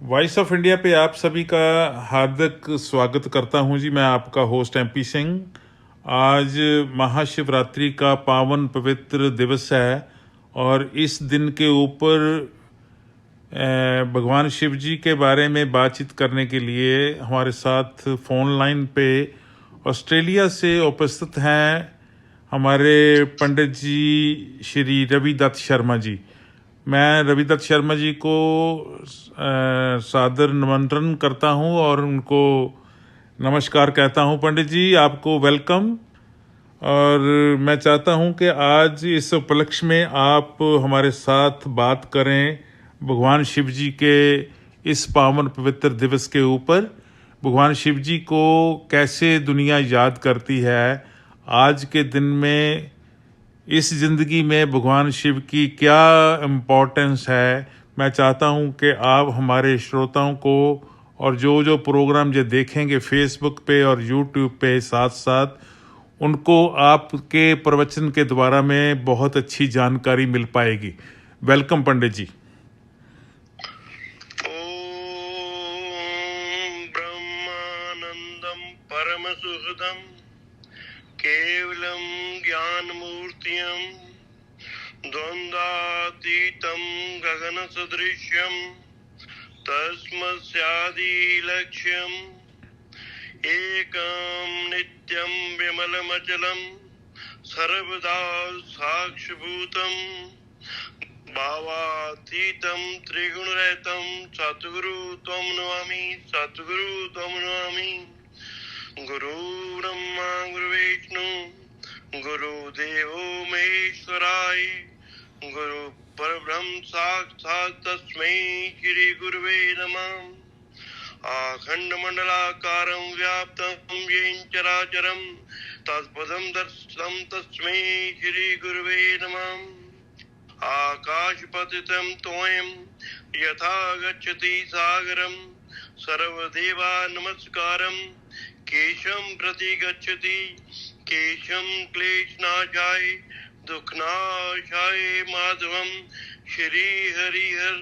Voice of India पे आप सभी का हार्दिक स्वागत करता हूं जी। मैं आपका होस्ट एमपी सिंह। आज महाशिवरात्रि का पावन पवित्र दिवस है और इस दिन के ऊपर भगवान शिव जी के बारे में बातचीत करने के लिए हमारे साथ फोन लाइन पे ऑस्ट्रेलिया से उपस्थित हैं हमारे पंडित जी श्री रविदत्त शर्मा जी। मैं रविदत्त शर्मा जी को सादर निमंत्रण करता हूं और उनको नमस्कार कहता हूं। पंडित जी, आपको वेलकम। और मैं चाहता हूं कि आज इस उपलक्ष्य में आप हमारे साथ बात करें भगवान शिव जी के इस पावन पवित्र दिवस के ऊपर। भगवान शिव जी को कैसे दुनिया याद करती है आज के दिन में, इस ज़िंदगी में भगवान शिव की क्या इम्पोर्टेंस है। मैं चाहता हूं कि आप हमारे श्रोताओं को और जो जो प्रोग्राम जो देखेंगे फेसबुक पे और यूट्यूब पे, साथ साथ उनको आपके प्रवचन के द्वारा में बहुत अच्छी जानकारी मिल पाएगी। वेलकम पंडित जी। ओम ब्रह्मानंदम परम सुहृदम केवलम ज्ञान मूर्तियम द्वंद्वातीतम गगन सदृश्यम तस्मस्यादि लक्ष्यम एकम नित्यम विमलमचलम सर्वदा साक्षिभूतम भावातीतं त्रिगुणरहितं सद्गुरु त्वं नमामि, सद्गुरु त्वं नमामि। गुरु ब्रह्मा गुरु विष्णु गुरुदेवो महेश्वराय गुरु परब्रह्म साक्षात् तस्मै श्री गुरुवे नमः। आखंडमंडलाकारं व्याप्तं येन चराचरं तत्पदं दर्शितं तस्मै श्री गुरुवे नमः। आकाशपतितं तोयं यथा गच्छति सागरं सर्वदेवा नमस्कारं केशं प्रति गच्छति केशं क्लेशनाशाय दुःखनाशाय माधवं श्री हरिहर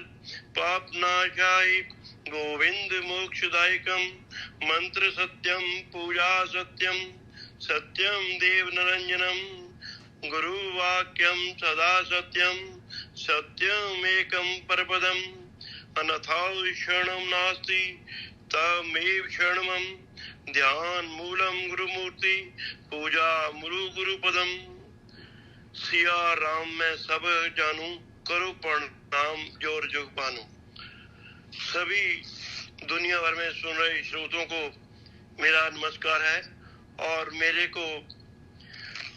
पापनाशाय गोविंद मोक्षदायकं मंत्र सत्यं पूजा सत्यं सत्यं देव निरंजनम् गुरुवाक्यं सदा सत्यं सत्यमेकं परपदम् अन्यथा शरणं नास्ति तमेव शरणं ध्यान मूलं गुरुमूर्ति पूजा मुरु गुरुपदम। सिया राम मैं सब जानू करो प्रणाम जोर जोग बानू। सभी दुनिया भर में सुन रहे श्रोतों को मेरा नमस्कार है और मेरे को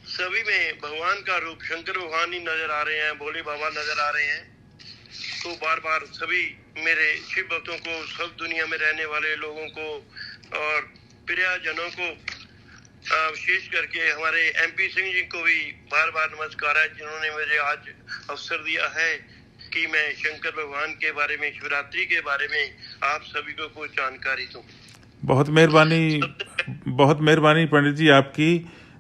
सभी में भगवान का रूप शंकर भगवान ही नजर आ रहे हैं, भोले बाबा नजर आ रहे हैं। तो बार बार सभी मेरे शिव भक्तों को, सब दुनिया में रहने वाले लोगों को और प्रियजनों को, विशेष करके हमारे एमपी सिंह जी को भी बार बार नमस्कार है, जिन्होंने मुझे आज अवसर दिया है कि मैं शंकर भगवान के बारे में, शिवरात्रि के बारे में आप सभी को कुछ जानकारी दूं। बहुत मेहरबानी पंडित जी आपकी।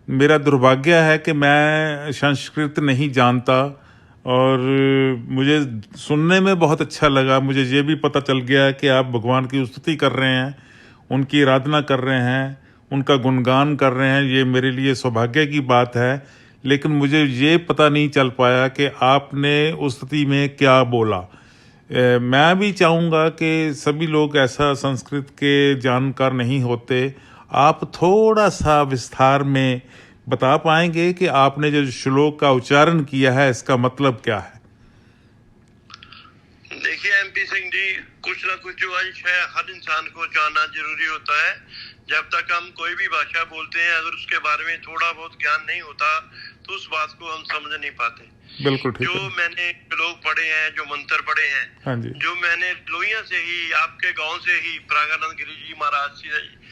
मेरा दुर्भाग्य है कि मैं संस्कृत नहीं जानता और मुझे सुनने में बहुत अच्छा लगा। मुझे ये भी पता चल गया कि आप भगवान की स्तुति कर रहे हैं, उनकी आराधना कर रहे हैं, उनका गुणगान कर रहे हैं। ये मेरे लिए सौभाग्य की बात है। लेकिन मुझे ये पता नहीं चल पाया कि आपने उस स्तुति में क्या बोला। मैं भी चाहूँगा कि सभी लोग ऐसा संस्कृत के जानकार नहीं होते, आप थोड़ा सा विस्तार में बता पाएंगे कि आपने जो श्लोक का उच्चारण किया है इसका मतलब क्या है? देखिए एमपी सिंह जी, कुछ ना कुछ जो अंश है हर इंसान को जानना जरूरी होता है। जब तक हम कोई भी भाषा बोलते हैं, अगर उसके बारे में थोड़ा बहुत ज्ञान नहीं होता तो उस बात को हम समझ नहीं पाते। बिल्कुल ठीक जो है। मैंने श्लोक पढ़े हैं, जो मंत्र पढ़े हैं, हाँ जी। जो मैंने लोहिया से ही, आपके गांव से ही प्रागानंद गिरी जी महाराज से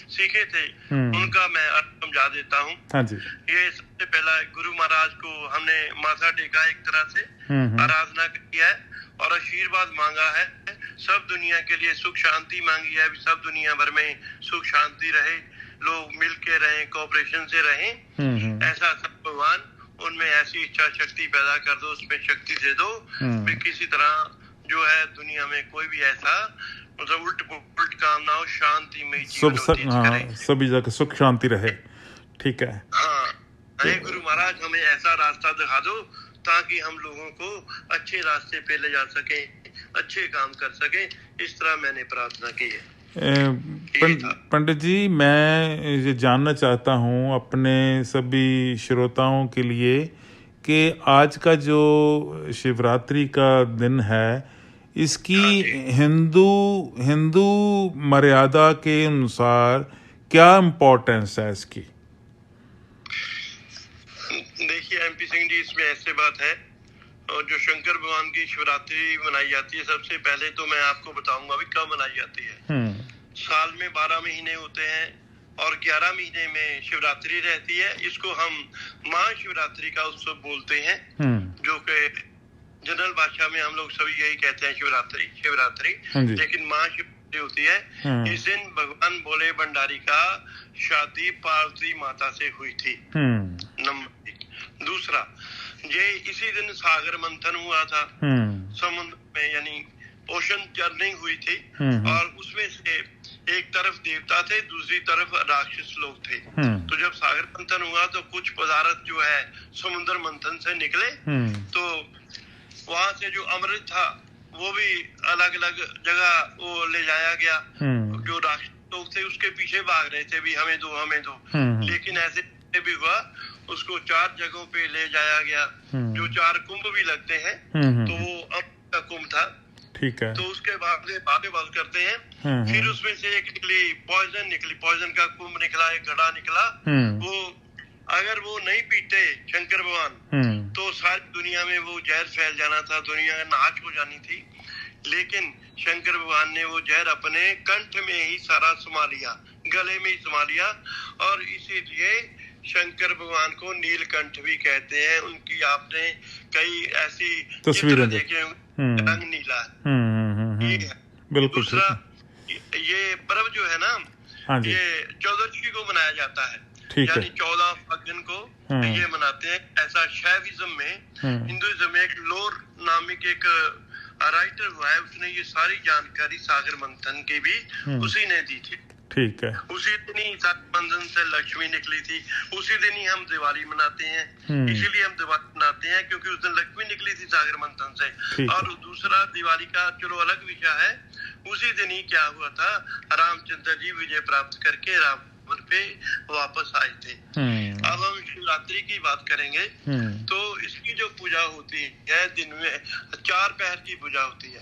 सीखे थे, उनका मैं अर्थ समझा देता हूँ। हाँ जी। ये सबसे पहला गुरु महाराज को हमने माथा टेका, एक तरह से आराधना किया है और आशीर्वाद मांगा है। सब दुनिया के लिए सुख शांति मांगी है, सब दुनिया भर में सुख शांति रहे, लोग मिल के रहे, कोऑपरेशन से रहें, ऐसा सब भगवान उनमें ऐसी इच्छा शक्ति पैदा कर दो, उसमें शक्ति दे दो कि किसी तरह जो है दुनिया में कोई भी ऐसा मतलब उल्ट पुल्ट काम ना हो, शांतिमय सब जीवन व्यतीत करें। हाँ, सभी जगह सुख शांति रहे। ठीक है। हाँ, हे गुरु महाराज हमें ऐसा रास्ता दिखा दो ताकि हम लोगों को अच्छे रास्ते पे ले जा सके, अच्छे काम कर सके। इस तरह मैंने प्रार्थना की है। पंडित जी, मैं ये जानना चाहता हूँ अपने सभी श्रोताओं के लिए कि आज का जो शिवरात्रि का दिन है, इसकी हिंदू मर्यादा के अनुसार क्या इम्पोर्टेंस है इसकी? देखिए MP सिंह जी, इसमें ऐसे बात है, और जो शंकर भगवान की शिवरात्रि मनाई जाती है, सबसे पहले तो मैं आपको बताऊंगा अभी कब मनाई जाती है। साल में 12 महीने होते हैं और 11 महीने में शिवरात्रि रहती है। इसको हम महाशिवरात्रि का उत्सव बोलते हैं, जो कि जनरल भाषा में हम लोग सभी यही कहते हैं शिवरात्रि। लेकिन महाशिवरात्रि होती है। इस दिन भगवान भोले भंडारी का शादी पार्वती माता से हुई थी, नंबर 1। दूसरा, ये इसी दिन सागर मंथन हुआ था समुद्र में, यानी ओशन चर्निंग हुई थी, और उसमें से एक तरफ देवता थे, दूसरी तरफ राक्षस लोग थे। तो जब सागर मंथन हुआ तो कुछ पदार्थ जो है समुद्र मंथन से निकले, तो वहां से जो अमृत था वो भी अलग अलग जगह वो ले जाया गया। जो राक्षस लोग थे उसके पीछे भाग रहे थे भी हमें दो हमें दो, लेकिन ऐसे भी हुआ उसको 4 जगहों पे ले जाया गया, जो 4 कुंभ भी लगते हैं। तो वो अमृत का कुंभ था। ठीक है। तो उसके बाद बात करते हैं। फिर उसमें से एक निकली पॉइजन का कुंभ निकला, एक घड़ा निकला। वो अगर वो नहीं पीते शंकर भगवान तो सारी दुनिया में वो जहर फैल जाना था, दुनिया नाश हो जानी थी। लेकिन शंकर भगवान ने वो जहर अपने कंठ में ही सारा समा लिया, गले में ही समा लिया, और इसीलिए शंकर भगवान को नीलकंठ भी कहते हैं। उनकी आपने कई ऐसी तस्वीरें देखे, रंग नीला ये है। बिल्कुल। दूसरा, ये पर्व जो है ना, ये चौदशी को मनाया जाता है, यानी 14 फाल्गुन को ये मनाते हैं। ऐसा शैविज्म में, हिंदुइज्म में एक लोर नामिक एक राइटर हुआ है, उसने ये सारी जानकारी सागर मंथन की भी उसी ने दी थी। ठीक है। उसी दिन ही सागर मंथन से लक्ष्मी निकली थी, उसी दिन ही हम दिवाली मनाते हैं। इसीलिए हम दिवाली मनाते हैं क्योंकि उस दिन लक्ष्मी निकली थी सागर मंथन से। और दूसरा, दिवाली का चलो अलग विषय है, उसी दिन ही क्या हुआ था, रामचंद्र जी विजय प्राप्त करके रावण पे वापस आए थे। अब हम शिवरात्रि की बात करेंगे। तो इसकी जो पूजा होती है, दिन में 4 पहर की पूजा होती है।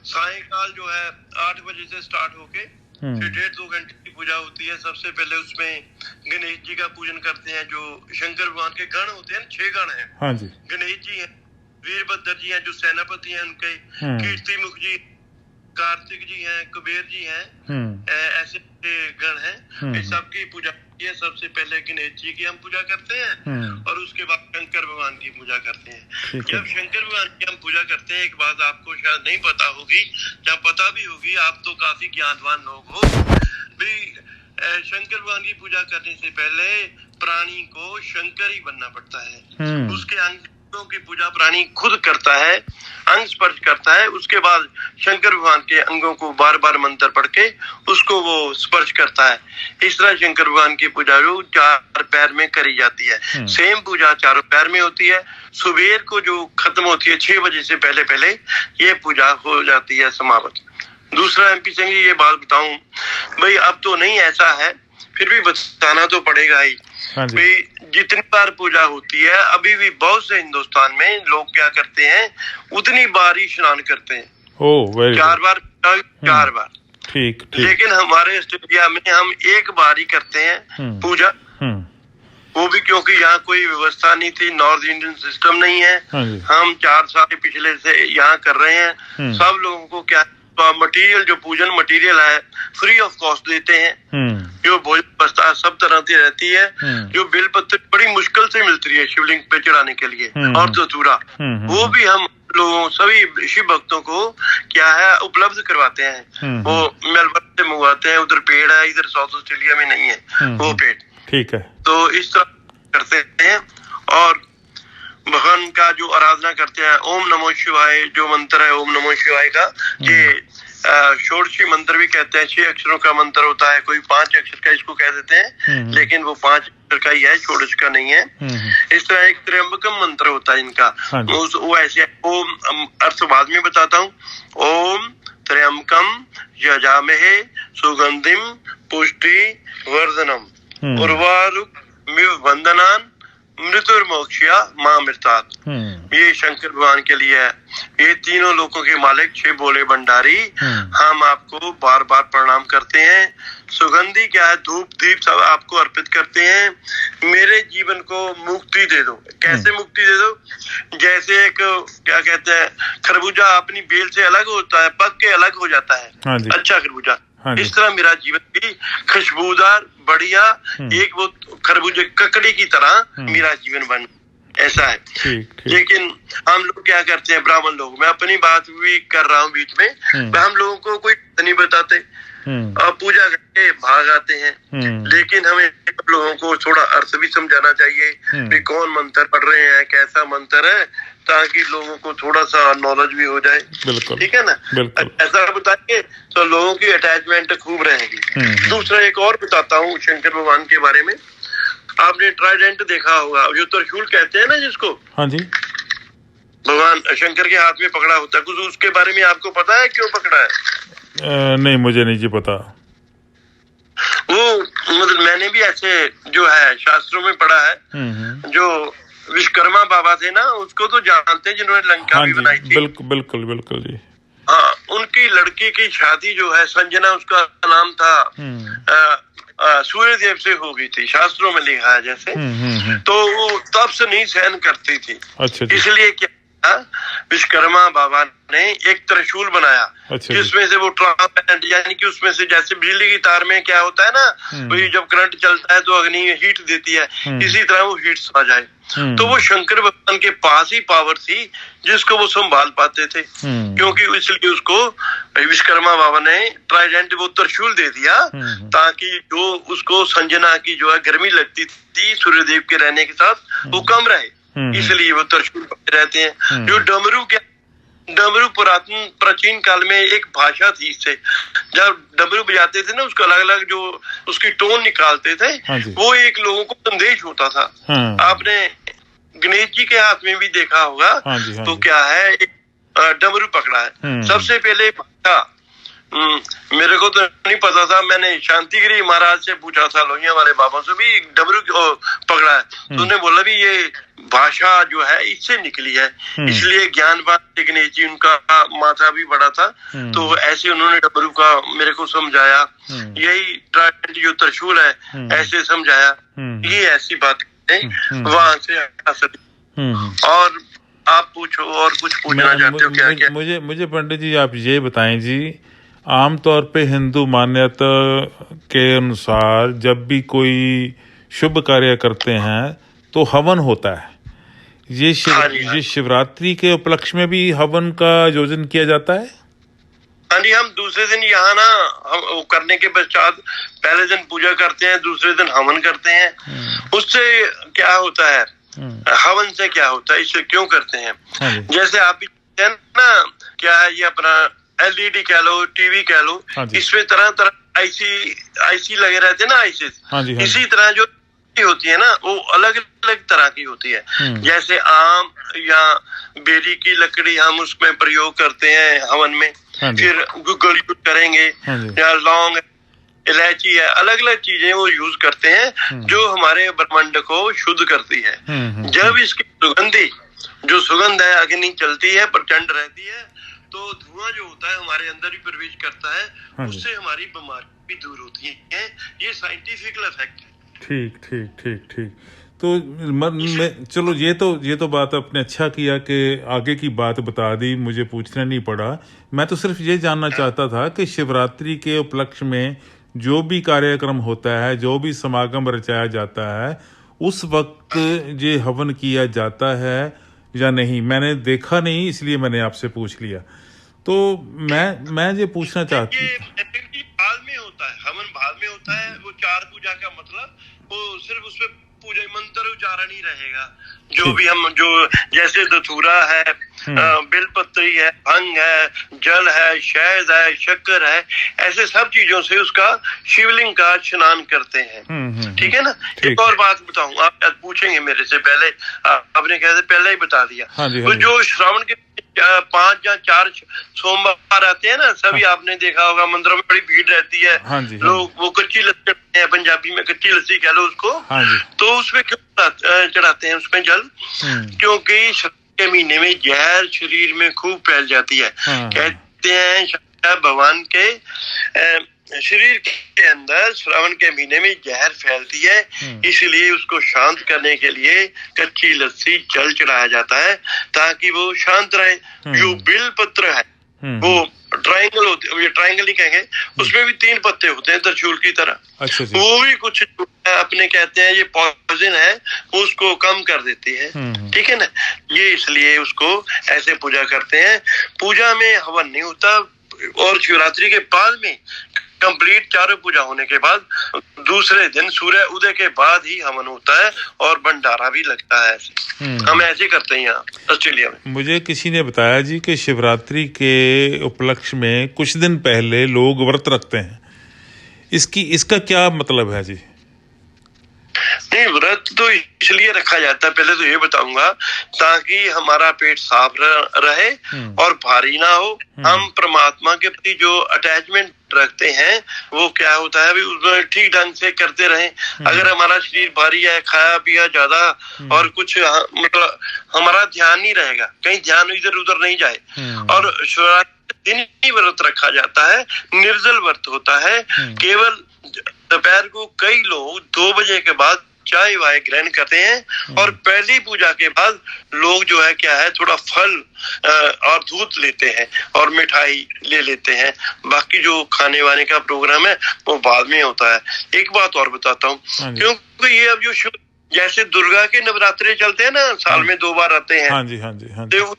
सायंकाल जो है 8 बजे से स्टार्ट होके फिर 1.5-2 घंटे की पूजा होती है। सबसे पहले उसमें गणेश जी का पूजन करते हैं, जो शंकर भगवान के गण होते हैं, 6 गण हैं। गणेश जी हैं, वीरभद्र जी हैं जो सेनापति हैं उनके, कीर्तिमुख जी, कार्तिक जी हैं, कुबेर जी हैं, ऐसे गण हैं। इस सब की पूजा ये सबसे पहले गणेश जी की हम पूजा करते हैं, और उसके बाद शंकर भगवान की पूजा करते हैं। जब शंकर भगवान की हम पूजा करते हैं, एक बात आपको शायद नहीं पता होगी, या पता भी होगी, आप तो काफी ज्ञानवान लोग हो भी, शंकर भगवान की पूजा करने से पहले प्राणी को शंकर ही बनना पड़ता है। उसके अंगों की पूजा प्राणी खुद करता है, अंग स्पर्श करता है। उसके बाद शंकर भगवान के अंगों को बार बार मंत्र पढ़ के उसको वो स्पर्श करता है। इस तरह शंकर भगवान की पूजा जो 4 पैर में करी जाती है। सेम पूजा 4 पैर में होती है। सुबह को जो खत्म होती है 6 बजे से पहले ये पूजा हो जाती है समाप्त। दूसरा, MP सिंह जी, ये बात बताऊं भाई, अब तो नहीं ऐसा है, फिर भी बताना तो पड़ेगा ही भाई। जितनी बार पूजा होती है, अभी भी बहुत से हिंदुस्तान में लोग क्या करते हैं, उतनी बार ही स्नान करते हैं। 4 बार 4 बार। ठीक। लेकिन हमारे ऑस्ट्रेलिया में हम 1 बार ही करते हैं पूजा, वो भी क्योंकि यहाँ कोई व्यवस्था नहीं थी, नॉर्थ इंडियन सिस्टम नहीं है। हम 4 साल पिछले से यहाँ कर रहे हैं। सब लोगों को क्या मटेरियल, जो पूजन मटेरियल है, फ्री ऑफ कॉस्ट देते हैं। जो भोजन व्यवस्था सब तरह की रहती है, जो बेलपत्र बड़ी मुश्किल से मिलती है शिवलिंग पे चढ़ाने के लिए, और धतूरा, वो भी हम लोगों सभी शिव भक्तों को क्या है उपलब्ध करवाते हैं। वो मेलबर्न से मंगवाते हैं, उधर पेड़ है, इधर साउथ ऑस्ट्रेलिया में नहीं है वो पेड़। ठीक है। तो इस तरह करते हैं, और भगवान का जो आराधना करते हैं, ओम नमो शिवाय जो मंत्र है, ओम नमो शिवाय का, ये षोडशी मंत्र भी कहते हैं, 6 अक्षरों का मंत्र होता है, कोई 5 अक्षर का इसको कह देते हैं, लेकिन वो 5 अक्षर का ही है, षोडश का नहीं है। इस तरह एक त्र्यंबकम मंत्र होता है इनका, वो ऐसे ओम, अर्थ बाद में बताता हूँ। ओम त्र्यंबकम यजामहे सुगंधिम पुष्टि वर्धनम उर्वारुकमिव वंदनान मृत्युर्मोक्ष्या मामृतात्। ये शंकर भगवान के लिए है। ये तीनों लोकों के मालिक 6 बोले भंडारी, हम आपको बार बार प्रणाम करते हैं। सुगंधि क्या है, धूप दीप सब आपको अर्पित करते हैं। मेरे जीवन को मुक्ति दे दो। कैसे मुक्ति दे दो? जैसे एक क्या कहते हैं, खरबूजा अपनी बेल से अलग होता है, पक के अलग हो जाता है, अच्छा खरबूजा, इस तरह मेरा जीवन भी खुशबूदार बढ़िया एक वो खरबूजे ककड़ी की तरह मेरा जीवन बन, ऐसा है। लेकिन हम लोग क्या करते हैं, ब्राह्मण लोग, मैं अपनी बात भी कर रहा हूँ बीच में, हम लोगों को कोई नहीं बताते और पूजा करके भाग आते हैं। लेकिन हमें लोगों को थोड़ा अर्थ भी समझाना चाहिए कि कौन मंत्र पढ़ रहे हैं, कैसा मंत्र है, ताकि लोगों को थोड़ा सा नॉलेज भी हो जाए। ठीक है ना? ऐसा बताएंगे तो लोगों की अटैचमेंट खूब रहेगी। दूसरा एक और बताता हूँ शंकर भगवान के बारे में। आपने ट्राइडेंट देखा होगा, जो त्रिशूल कहते हैं ना जिसको, हाँ जी, भगवान शंकर के हाथ में पकड़ा होता है, कुछ उसके बारे में आपको पता है क्यों पकड़ा है? नहीं, मुझे नहीं जी पता। वो मतलब मैंने भी ऐसे जो है शास्त्रों में पढ़ा है, जो विश्वकर्मा बाबा थे ना, उसको तो जानते हैं, जिन्होंने लंका भी बनाई थी। बिल्कुल बिल्कुल जी। हाँ, उनकी लड़की की शादी जो है, संजना उसका नाम था, सूर्य देव से हो गई थी, शास्त्रों में लिखा है जैसे। तो वो तप नहीं सहन करती थी। अच्छा, इसलिए क्या विश्वकर्मा बाबा ने एक त्रिशूल बनाया, जिसमें से वो ट्रांसपेरेंट, यानी कि उसमें से जैसे बिजली की तार में क्या होता है ना, वही जब करंट चलता है तो अग्नि हीट देती है, इसी तरह वो हीट आ जाए। तो वो शंकर भगवान के पास ही पावर थी जिसको वो संभाल पाते थे, क्योंकि इसलिए उसको विश्वकर्मा बाबा ने ट्राइडेंट वो त्रिशूल दे दिया, ताकि जो उसको संजना की जो है गर्मी लगती थी सूर्यदेव के रहने के साथ वो कम रहे, इसलिए वो त्रिशूल रहते हैं। जो डमरू क्या, डमरू पुरातन प्राचीन काल में एक भाषा थी, इससे जब डमरू बजाते थे ना, उसको अलग अलग जो उसकी टोन निकालते थे, वो एक लोगों को संदेश होता था। आपने गणेश जी के हाथ में भी देखा होगा। तो क्या है, एक डमरू पकड़ा है। सबसे पहले भाषा मेरे को तो नहीं पता था, मैंने शांतिगिरी महाराज से पूछा था, लोहिया वाले बाबा से भी डमरू पकड़ा है, तो उन्होंने बोला भी ये भाषा जो है इससे निकली है, इसलिए ज्ञानवान गणेश जी, उनका माथा भी बड़ा था, तो ऐसे उन्होंने डमरू का मेरे को समझाया। यही ट्राइडेंट जो त्रिशूल है ऐसे समझाया। ये ऐसी बात है, वहां से और आप पूछो, और कुछ पूछना चाहते हो क्या? क्या मुझे पंडित जी आप ये बताएं जी, आमतौर पे हिंदू मान्यता के अनुसार जब भी कोई शुभ कार्य करते हैं तो हवन होता है। ये शिवरात्रि के उपलक्ष्य में भी हवन का आयोजन किया जाता है। हाँ जी, हम दूसरे दिन यहाँ ना, हम वो करने के पश्चात पहले दिन पूजा करते हैं, दूसरे दिन हवन करते हैं। उससे क्या होता है, हवन से क्या होता है, इससे क्यों करते हैं? जैसे आप ना, क्या है ये अपना LED कह लो, टीवी कह लो, इसमें तरह तरह आईसी लगे रहते हैं ना, आईसीस। इसी तरह जो होती है ना, वो अलग अलग तरह की होती है। जैसे आम या बेरी की लकड़ी हम उसमें प्रयोग करते हैं हवन में, फिर गुग्गल यूज करेंगे, या लौंग, इलायची है, अलग अलग चीजें वो यूज करते हैं जो हमारे ब्रह्मांड को शुद्ध करती है। जब इसकी सुगंध है, अग्नि चलती है, प्रचंड रहती है, तो धुआं जो होता है हमारे अंदर भी प्रवेश करता है, उससे हमारी बीमारी भी दूर होती है। ये साइंटिफिक इफेक्ट है। ठीक। तो चलो, ये तो बात आपने अच्छा किया कि आगे की बात बता दी, मुझे पूछना नहीं पड़ा। मैं तो सिर्फ ये जानना चाहता था कि शिवरात्रि के उपलक्ष्य में जो भी कार्यक्रम होता है, जो भी समागम रचाया जाता है, उस वक्त ये हवन किया जाता है या नहीं, मैंने देखा नहीं, इसलिए मैंने आपसे पूछ लिया। तो मैं ये पूछना चाहती हूँ, बाद में होता है हवन, बाद में होता है। वो 4 पूजा का मतलब वो सिर्फ उसमें पूजा मंत्र उच्चारण ही रहेगा। जो भी हम जो जैसे धतूरा है, बेलपत्री है, भंग है, जल है, शहद है, शक्कर है, ऐसे सब चीजों से उसका शिवलिंग का स्नान करते हैं। ठीक है ना। एक और बात बताऊं, आप पूछेंगे मेरे से पहले, आपने कैसे पहले ही बता दिया। तो जो श्रावण के 5 या 4 सोमवार आते हैं ना, सभी आपने देखा होगा मंदिरों में बड़ी भीड़ रहती है। लोग वो कच्ची लस्सी चढ़ाते हैं, पंजाबी में कच्ची लस्सी कह लो उसको। तो उसमें क्यों चढ़ाते हैं उसमें जल? क्योंकि के महीने में जहर शरीर में खूब फैल जाती है। कहते हैं भगवान के शरीर के अंदर श्रावण के महीने में जहर फैलती है, इसलिए उसको शांत करने के लिए कच्ची लस्सी जल चढ़ाया जाता है ताकि वो शांत रहे। जो बिल पत्र है वो ट्रायंगल होते, ये ट्रायंगल नहीं कहेंगे, उसमें भी 3 पत्ते होते हैं त्रिशूल की तरह। वो भी कुछ अपने कहते हैं ये पॉइजन है, उसको कम कर देती है। ठीक है ना। ये इसलिए उसको ऐसे पूजा करते हैं। पूजा में हवन नहीं होता, और शिवरात्रि के बाद में कंप्लीट चारों पूजा होने के बाद दूसरे दिन सूर्य उदय के बाद ही हवन होता है और भंडारा भी लगता है। हम ऐसे करते हैं यहाँ ऑस्ट्रेलिया में। मुझे किसी ने बताया जी कि शिवरात्रि के उपलक्ष्य में कुछ दिन पहले लोग व्रत रखते हैं, इसका क्या मतलब है जी? नहीं, व्रत तो इसलिए रखा जाता है, पहले तो ये बताऊंगा, ताकि हमारा पेट साफ रहे और भारी ना हो। हम परमात्मा के प्रति जो अटैचमेंट रखते हैं वो क्या होता है, उसमें ठीक ढंग से करते रहें। अगर हमारा शरीर भारी है, खाया पिया ज्यादा और कुछ मतलब हमारा ध्यान नहीं रहेगा, कहीं ध्यान इधर उधर नहीं जाए। और शिवरात्रि दिन ही व्रत रखा जाता है, निर्जल व्रत होता है। केवल दोपहर को कई लोग 2 बजे के बाद चाय वाय ग्रहण करते हैं, और पहली पूजा के बाद लोग जो है क्या है थोड़ा फल और दूध लेते हैं और मिठाई ले लेते हैं। बाकी जो खाने वाने का प्रोग्राम है वो बाद में होता है। एक बात और बताता हूँ, क्योंकि ये अब जो जैसे दुर्गा के नवरात्रे चलते हैं ना, साल में 2 बार आते हैं। तो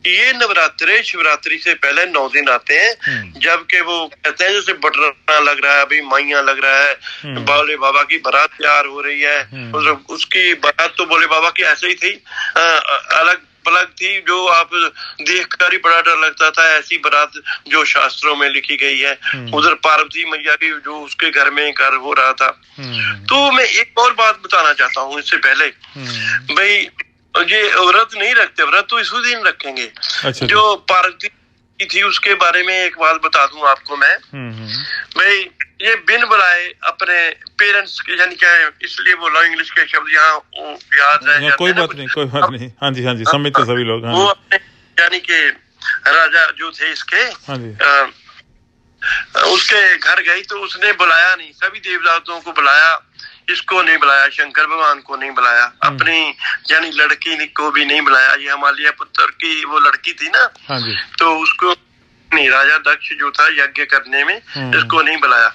ये नवरात्रे शिवरात्रि से पहले 9 दिन आते हैं, जबकि वो कहते हैं जैसे बटना लग रहा है, अभी माइया लग रहा है, भोले बाबा की बारात तैयार हो रही है। उसकी बारात तो भोले बाबा की ऐसे ही थी, अलग अलग थी, जो आप देखकर ही बड़ा डर लगता था। ऐसी बारात जो शास्त्रों में लिखी गई है। उधर पार्वती मैया की जो उसके घर में घर हो रहा था। तो मैं एक और बात बताना चाहता हूँ इससे पहले, भाई ये व्रत नहीं रखते, व्रत तो इसी दिन रखेंगे। जो पार्वती थी उसके बारे में एक बात बता दूं आपको मैं। भाई ये बिन बुलाए अपने पेरेंट्स के, यानी क्या है, इसलिए बोला इंग्लिश के शब्द यहाँ याद है। कोई बात नहीं। हाँ जी समझ तो सभी लोग। वो अपने यानी कि राजा जो थे इसके, उसके घर गई तो उसने बुलाया नहीं, सभी देवताओं को बुलाया, इसको नहीं बुलाया, शंकर भगवान को नहीं बुलाया, अपनी यानी लड़की को भी नहीं बुलाया। ये हिमालय पुत्र की वो लड़की थी ना, तो उसको नहीं, राजा दक्ष जो था यज्ञ करने में, इसको नहीं बुलाया।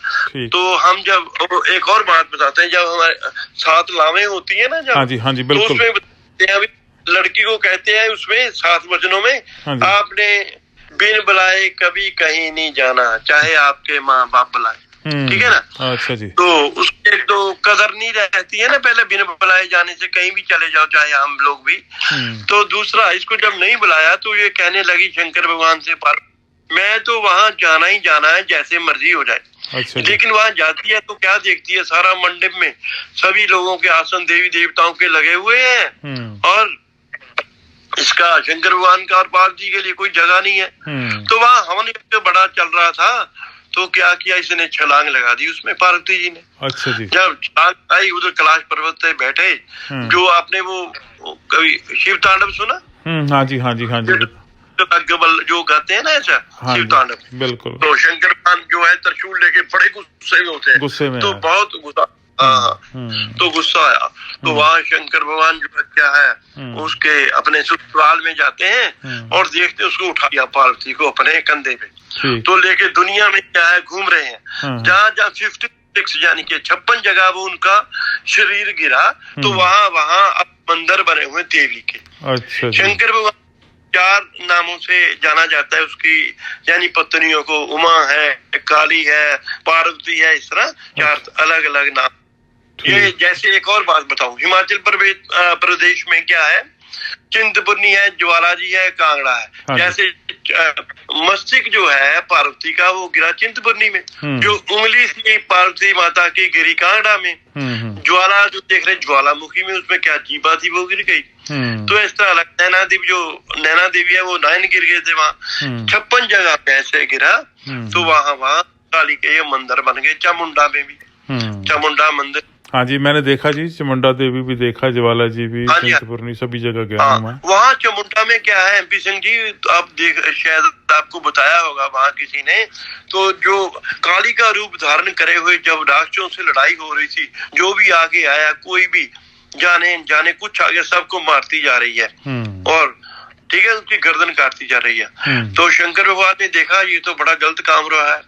तो हम जब एक और बात बताते हैं, जब हमारे 7 लावें होती है ना, जब तो उसमें बताते हैं, लड़की को कहते हैं उसमें 7 वचनों में, आपने बिन बुलाए कभी कहीं नहीं जाना, चाहे आपके माँ बाप बुलाए। ठीक है ना। अच्छा जी। तो उसकी एक तो कदर नहीं रहती है ना, पहले बिन बुलाए जाने से कहीं भी चले जाओ, चाहे हम लोग भी। तो दूसरा, इसको जब नहीं बुलाया तो ये कहने लगी शंकर भगवान से, मैं तो वहां जाना ही जाना है, जैसे मर्जी हो जाए। अच्छा। लेकिन वहां जाती है तो क्या देखती है, सारा मंडप में सभी लोगों के आसन देवी देवताओं के लगे हुए हैं, और इसका शंकर भगवान का और पार्वती के लिए कोई जगह नहीं है। तो वहाँ हवन यज्ञ बड़ा चल रहा था, तो क्या किया, इसने छलांग लगा दी उसमें पार्वती जी ने। अच्छा जी। जब छलांग आई, उधर कैलाश पर्वत पे बैठे, जो आपने वो कभी शिव तांडव सुना? हाँ जी जो गाते हैं ना ऐसा, शिव तांडव, बिल्कुल। तो शंकर भगवान जो है त्रिशूल लेके बड़े गुस्से में होते हैं, तो बहुत गुस्सा, तो गुस्सा आया। तो वहाँ शंकर भगवान जो क्या है उसके अपने ससुराल में जाते हैं और देखते उसको उठा लिया पार्वती को अपने कंधे पे, तो लेके दुनिया में क्या है घूम रहे हैं। जहाँ 56 यानी कि 56 जगह वो उनका शरीर गिरा, तो वहाँ अब मंदिर बने हुए देवी के। अच्छा। शंकर भगवान 4 नामों से जाना जाता है उसकी, यानी पत्नियों को, उमा है, काली है, पार्वती है, इस तरह 4 अलग अलग नाम। ये जैसे एक और बात बताऊं, हिमाचल प्रदेश में क्या है, चिंतपूर्णी है, ज्वाला जी है, कांगड़ा है। हाँ जैसे मस्तिष्क जो है पार्वती का वो गिरा चिंतपूर्णी में, जो उंगली सी पार्वती माता की गिरी कांगड़ा में, ज्वाला जो देख रहे ज्वालामुखी में उसमें क्या जीवा थी वो गिर गई। तो इस तरह नैना देवी, जो नैना देवी है वो 9 गिर गए थे वहाँ, 56 जगह पे ऐसे गिरा। तो वहाँ काली के ये मंदिर बन गए, चामुंडा में भी चामुंडा मंदिर। हाँ जी, मैंने देखा जी, चामुंडा देवी भी देखा, ज्वाला जी भी, चिंतपूर्णी सभी जगह गया हूँ मैं। वहाँ चामुंडा में क्या है MP सिंह जी, तो आप देख, शायद आपको बताया होगा वहाँ किसी ने, तो जो काली का रूप धारण करे हुए जब राक्षसों से लड़ाई हो रही थी, जो भी आगे आया, कोई भी जाने कुछ आगे, सबको मारती जा रही है और ठीक है, उसकी गर्दन काटती जा रही है। तो शंकर भगवान ने देखा ये तो बड़ा गलत काम रहा है,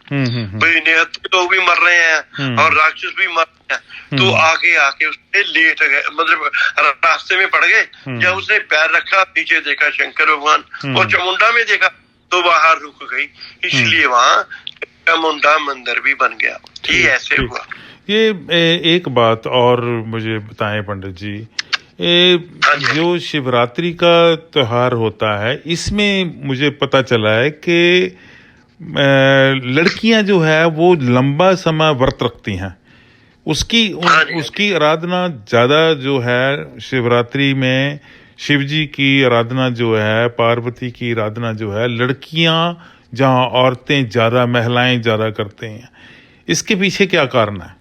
भाई निहत्थे लोग भी मर रहे हैं और राक्षस भी मर रहे हैं। तो आके उसने लेट गए, मतलब रास्ते में पड़ गए। जब उसने पैर रखा, नीचे देखा शंकर भगवान, और चामुंडा में देखा तो बाहर रुक गई, इसलिए वहाँ चामुंडा मंदिर भी बन गया। ये ऐसे हुआ। ये एक बात और मुझे बताएं पंडित जी, जो शिवरात्रि का त्योहार होता है, इसमें मुझे पता चला है कि लड़कियां जो है वो लंबा समय व्रत रखती हैं, उसकी आराधना ज्यादा जो है शिवरात्रि में, शिव जी की आराधना जो है, पार्वती की आराधना जो है, लड़कियां जहां औरतें ज्यादा, महिलाएं ज्यादा करते हैं, इसके पीछे क्या कारण है?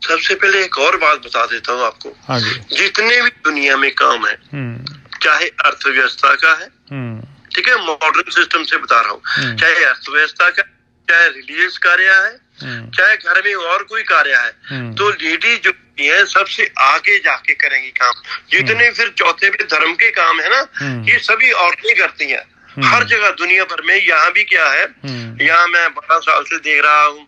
सबसे पहले एक और बात बता देता हूँ आपको। हाँ जी। जितने भी दुनिया में काम है, चाहे अर्थव्यवस्था का है, ठीक है, मॉडर्न सिस्टम से बता रहा हूँ, चाहे अर्थव्यवस्था का, चाहे रिलीजियस कार्य है, चाहे घर में और कोई कार्य है, तो लेडीज जो है सबसे आगे जाके करेंगी काम। जितने फिर चौथे पे धर्म के काम है ना, ये सभी औरतें करती हैं हर जगह दुनिया भर में। यहाँ भी क्या है, यहाँ मैं 12 साल से देख रहा हूँ,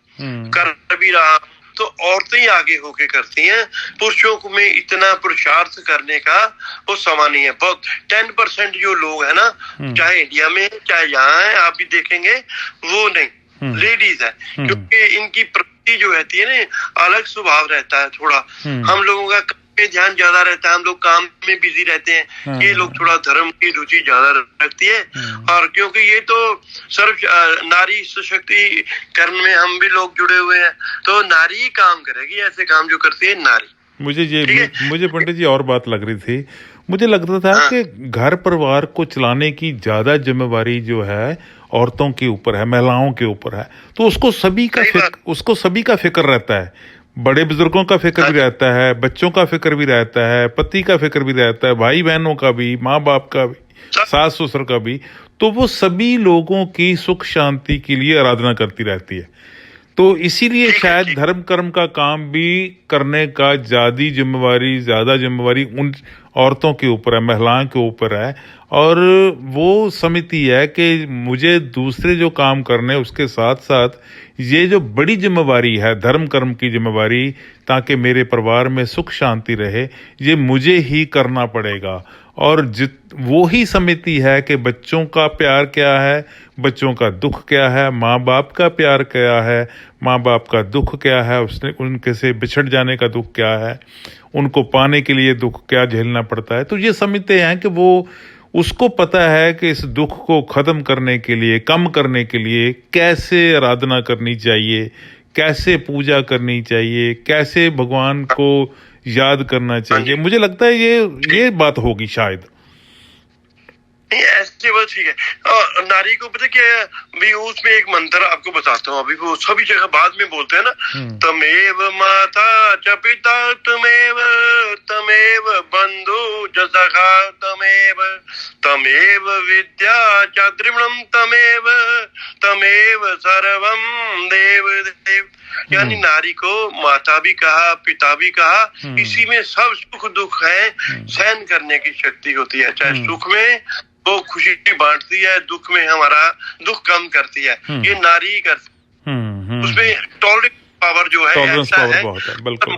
कर भी रहा, तो औरतें ही आगे होके करती हैं। पुरुषों में इतना पुरुषार्थ करने का वो समय नहीं है। बहुत 10% जो लोग है ना, चाहे इंडिया में चाहे यहाँ है, आप भी देखेंगे, वो नहीं, लेडीज है। क्योंकि इनकी प्रवृत्ति जो रहती है ना, अलग स्वभाव रहता है थोड़ा। हम लोगों का पे ध्यान ज्यादा रहता है, हम लोग काम में बिजी रहते हैं, ये लोग थोड़ा धर्म की रुचि ज्यादा रखती है। और क्योंकि ये तो सर्व नारी सशक्तिकरण में हम भी लोग जुड़े हुए हैं, तो नारी ही काम करेगी, ऐसे काम जो करती है नारी। मुझे पंडित जी और बात लग रही थी, मुझे लगता था कि घर परिवार को चलाने की ज्यादा जिम्मेवारी जो है औरतों के ऊपर है, महिलाओं के ऊपर है, तो उसको सभी का फिक्र रहता है, बड़े बुजुर्गों का फिक्र भी रहता है, बच्चों का फिक्र भी रहता है, पति का फिक्र भी रहता है, भाई बहनों का भी, माँ बाप का भी, सास ससुर का भी। तो वो सभी लोगों की सुख शांति के लिए आराधना करती रहती है। तो इसीलिए शायद धर्म कर्म का काम भी करने का ज्यादा जिम्मेवारी उन औरतों के ऊपर है, महिलाओं के ऊपर है। और वो समिति है कि मुझे दूसरे जो काम करने, उसके साथ साथ ये जो बड़ी जिम्मेवारी है, धर्म कर्म की जिम्मेवारी, ताकि मेरे परिवार में सुख शांति रहे, ये मुझे ही करना पड़ेगा। और वो ही समिति है कि बच्चों का प्यार क्या है, बच्चों का दुख क्या है, माँ बाप का प्यार क्या है, माँ बाप का दुख क्या है, उनके से बिछड़ जाने का दुख क्या है, उनको पाने के लिए दुख क्या झेलना पड़ता है। तो ये समिति हैं कि वो, उसको पता है कि इस दुख को खत्म करने के लिए, कम करने के लिए कैसे आराधना करनी चाहिए, कैसे पूजा करनी चाहिए, कैसे भगवान को याद करना चाहिए। मुझे लगता है ये बात होगी शायद। नहीं, ऐसे बात ठीक है। और नारी को पता क्या है भी, उसमें एक मंत्र आपको बताता हूँ, अभी वो सभी जगह बाद में बोलते हैं ना, तमेव माता च पिता तमेव बंधु च सखा तमेव विद्या च त्रिगुणम तमेव सर्वम देव देव। यानी नारी को माता भी कहा, पिता भी कहा, इसी में सब सुख दुख है, सहन करने की शक्ति होती है। चाहे सुख में वो खुशी बांटती है, दुख में हमारा दुख कम करती है, ये नारी ही करती है। उसमें टॉलरेंस पावर जो है, ऐसा है, बिल्कुल।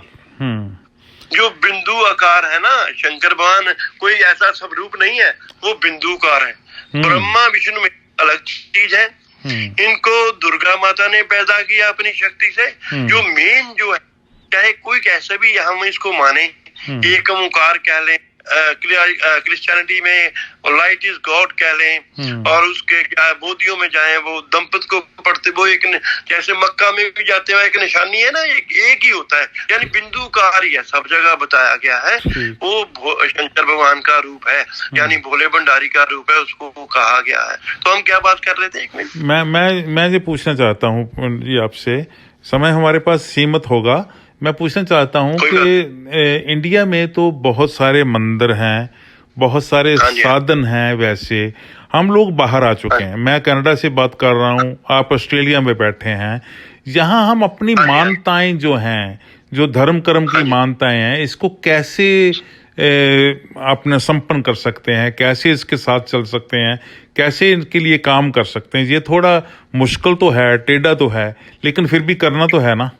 जो बिंदु आकार है ना, शंकर भगवान कोई ऐसा स्वरूप नहीं है, वो बिंदुकार है। ब्रह्मा विष्णु में अलग चीज है, इनको दुर्गा माता ने पैदा किया अपनी शक्ति से। जो मेन जो है चाहे कोई कैसे भी हम इसको माने, एक ओंकार कह लें, क्रिश्चियनिटी में लाइट इज गॉड कह लें, और उसके क्या बौद्धियों में जाए वो दंपत को पढ़ते, वो एक जैसे मक्का में भी जाते हैं एक निशानी है ना, एक ही होता है, यानी बिंदु कार ही है, सब जगह बताया गया है। वो शंकर भगवान का रूप है, यानी भोले भंडारी का रूप है, उसको कहा गया है। तो हम क्या बात कर रहे थे, एक मिनट मैं ये पूछना चाहता हूँ जी आपसे, समय हमारे पास सीमित होगा, मैं पूछना चाहता हूँ कि इंडिया में तो बहुत सारे मंदिर हैं, बहुत सारे साधन हैं, वैसे हम लोग बाहर आ चुके हैं, मैं कनाडा से बात कर रहा हूँ, आप ऑस्ट्रेलिया में बैठे हैं, यहाँ हम अपनी मान्यताएं जो हैं, जो धर्म कर्म की मान्यताएं हैं, इसको कैसे अपने संपन्न कर सकते हैं, कैसे इसके साथ चल सकते हैं, कैसे इनके लिए काम कर सकते हैं? ये थोड़ा मुश्किल तो है, टेढ़ा तो है, लेकिन फिर भी करना तो है ना।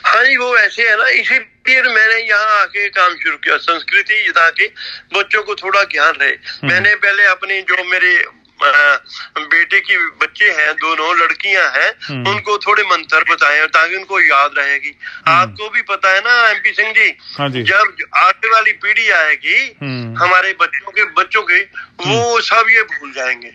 हाँ जी, वो ऐसे है ना, इसीलिए मैंने यहाँ आके काम शुरू किया, संस्कृति ताकि बच्चों को थोड़ा ज्ञान रहे। मैंने पहले अपनी जो मेरे बेटे की बच्चे हैं, दोनों लड़कियां हैं, उनको थोड़े मंत्र बताए ताकि उनको याद रहेगी। आपको भी पता है ना MP सिंह जी, हाँ जी, जब आगे वाली पीढ़ी आएगी हमारे बच्चों के वो सब ये भूल जाएंगे।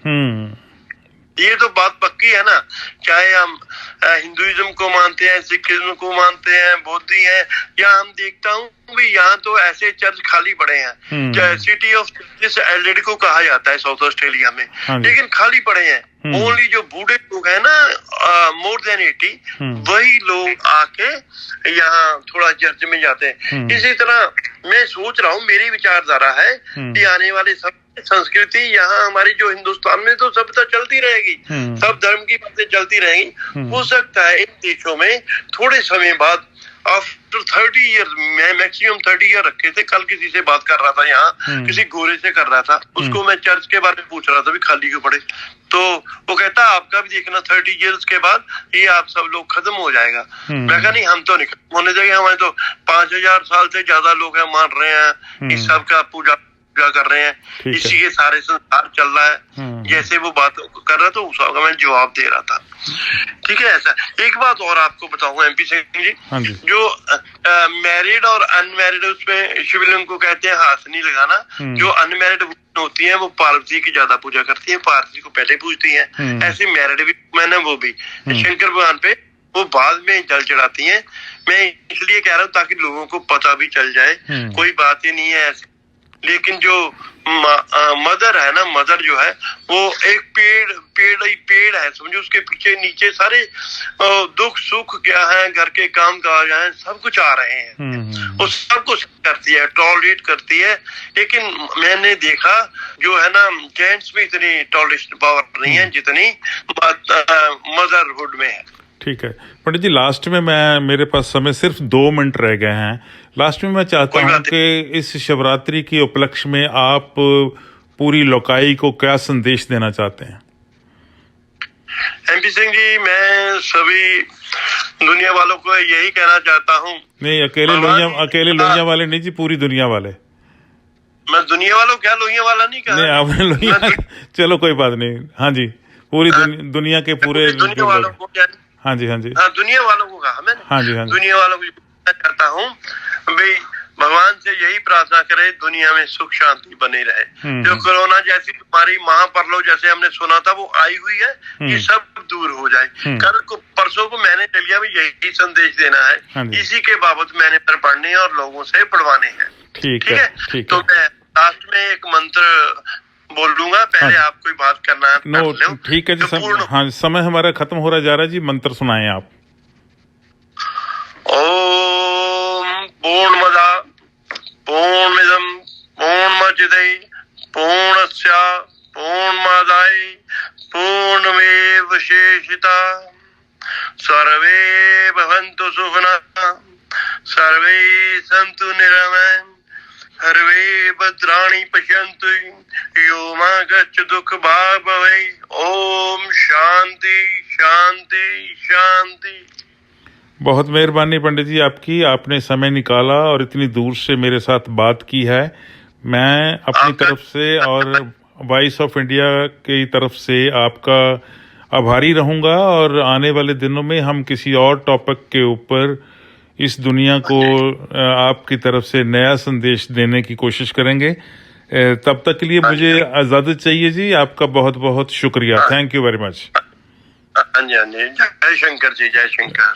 ये तो बात पक्की है ना, चाहे हम हिंदुइज्म को मानते हैं, सिखिज्म को मानते हैं, बौद्धी हैं, या हम देखता हूँ भी यहाँ तो ऐसे चर्च खाली पड़े हैं, सिटी ऑफ चर्चिस एडिलेड को कहा जाता है साउथ ऑस्ट्रेलिया में, लेकिन खाली पड़े हैं। ओनली जो बूढ़े लोग हैं ना, मोर देन 80, वही लोग आके यहाँ थोड़ा चर्च में जाते हैं। इसी तरह मैं सोच रहा हूँ, मेरी विचारधारा है कि आने वाले सब संस्कृति यहाँ हमारी जो हिंदुस्तान में तो सभ्यता चलती रहेगी, सब धर्म की बातें चलती रहेंगी। हो सकता है इन देशों में थोड़े समय बाद आफ्टर 30 ईयर, मैं मैक्सिमम 30 ईयर रखे थे। कल किसी से बात कर रहा था यहाँ, किसी गोरे से कर रहा था, उसको मैं चर्च के बारे में पूछ रहा था भी खाली क्यों पड़े, तो वो कहता आपका भी देखना 30 ईयर्स के बाद ये आप सब लोग खत्म हो जाएगा। मैं कहा नहीं, हम तो नहीं खत्म होने देंगे, हमारे तो 5000 साल से ज्यादा लोग हैं, मान रहे हैं इस सब का पूजा कर रहे हैं, इसी के सारे संसार चल रहा है। जैसे वो बात कर रहा था उसका मैं जवाब दे रहा था। ठीक है, ऐसा एक बात और आपको बताऊंगा MP सिंह जी, जो मैरिड और अनमैरिड, उसमें शिवलिंग को कहते हैं हाथ नहीं लगाना। जो अनमैरिड होती है वो पार्वती की ज्यादा पूजा करती है, पार्वती को पहले पूजती है। ऐसे मैरिड भी मैंने वो भी शंकर भगवान पे वो बाद में जल चढ़ाती हैं। मैं इसलिए कह रहा हूँ ताकि लोगों को पता भी चल जाए, कोई बात ही नहीं है ऐसी। लेकिन जो मदर है ना, मदर जो है वो एक पेड़ है समझो, उसके पीछे नीचे सारे दुख सुख क्या है, घर के काम काज है, सब कुछ आ रहे हैं, वो सब कुछ करती है, टॉलरेट करती है। लेकिन मैंने देखा जो है ना, जेंट्स में इतनी टॉलरेशन पावर नहीं है जितनी मदरहुड में है। ठीक है पंडित जी, लास्ट में मेरे पास समय सिर्फ 2 मिनट रह गए हैं। लास्ट में मैं चाहता हूँ कि इस शिवरात्रि के उपलक्ष्य में आप पूरी लोकाई को क्या संदेश देना चाहते हैं? MP सिंह जी, मैं सभी दुनिया वालों को यही कहना चाहता हूँ। नहीं, अकेले लोहिया वाले नहीं जी, पूरी दुनिया वाले। मैं दुनिया वालों क्या लोहिया वाला नहीं कहा? नहीं, आपने लोहिया चलो कोई बात नहीं। हाँ जी, पूरी दुनिया के पूरे दुनिया वालों को, हाँ जी, हाँ जी, हाँ दुनिया वालों को कहा मैंने। हाँ जी, हाँ जी, दुनिया वालों को करता हूँ भाई, भगवान से यही प्रार्थना करे दुनिया में सुख शांति बनी रहे। जो कोरोना जैसी बीमारी, महापरलो जैसे हमने सुना था वो आई हुई है, ये सब दूर हो जाए। कल को परसों को मैंने चलिया भी यही संदेश देना है, इसी के बाबत मैंने पढ़ने और लोगों से पढ़वाने हैं। ठीक है, तो मैं लास्ट में एक मंत्र बोलूंगा, पहले आप कोई बात करना है? ठीक है जी, हाँ समय हमारा खत्म हो रहा जा रहा है जी, मंत्र सुनाएं आप। ओम पूर्णमदा पूर्णमिदं पूर्णमुदच्यते पूर्णस्य पूर्णमादाय पूर्णमेवावशिष्यते। सर्वे भवन्तु सुखिनः, सर्वे सन्तु निरामयाः, सर्वे भद्राणि पश्यन्तु मा कश्चित् दुःखभाग् भवेत्। ओम शांति शांति शांति। बहुत मेहरबानी पंडित जी आपकी, आपने समय निकाला और इतनी दूर से मेरे साथ बात की है। मैं अपनी तरफ से और वॉइस ऑफ इंडिया की तरफ से आपका आभारी रहूंगा, और आने वाले दिनों में हम किसी और टॉपिक के ऊपर इस दुनिया को आपकी तरफ से नया संदेश देने की कोशिश करेंगे। तब तक के लिए मुझे इजाजत चाहिए जी। आपका बहुत बहुत शुक्रिया। Thank you very much. हाँ जी, हाँ जी। जय शंकर जी, जय शंकर।